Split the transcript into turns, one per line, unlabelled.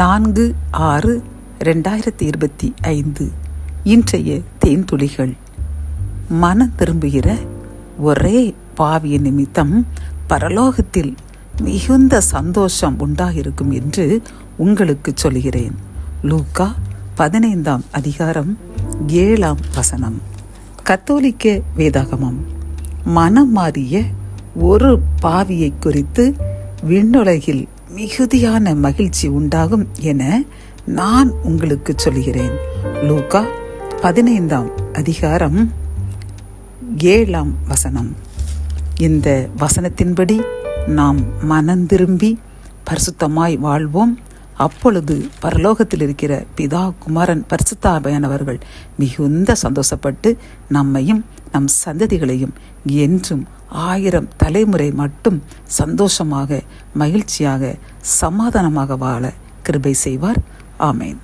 4/6/2025 இன்றைய தேன்துளிகள். மனம் திரும்புகிற ஒரே பாவிய நிமித்தம் பரலோகத்தில் மிகுந்த சந்தோஷம் உண்டாயிருக்கும் என்று உங்களுக்கு சொல்கிறேன். லூக்கா 15:7. கத்தோலிக்க வேதாகமம். மனம் மாறிய ஒரு பாவியை குறித்து விண்ணுலகில் மிகுதியான மகிழ்ச்சி உண்டாகும் என நான் உங்களுக்கு சொல்கிறேன். லூக்கா 15:7. இந்த வசனத்தின்படி நாம் மனம் திரும்பி பரிசுத்தமாய் வாழ்வோம். அப்பொழுது பரலோகத்தில் இருக்கிற பிதா, குமாரன், பரிசுத்தாவியானவர்கள் மிகுந்த சந்தோஷப்பட்டு நம்மையும் நம் சந்ததிகளையும் என்றும் 1000 தலைமுறை மட்டும் சந்தோஷமாக, மகிழ்ச்சியாக, சமாதானமாக வாழ கிருபை செய்வார். ஆமேன்.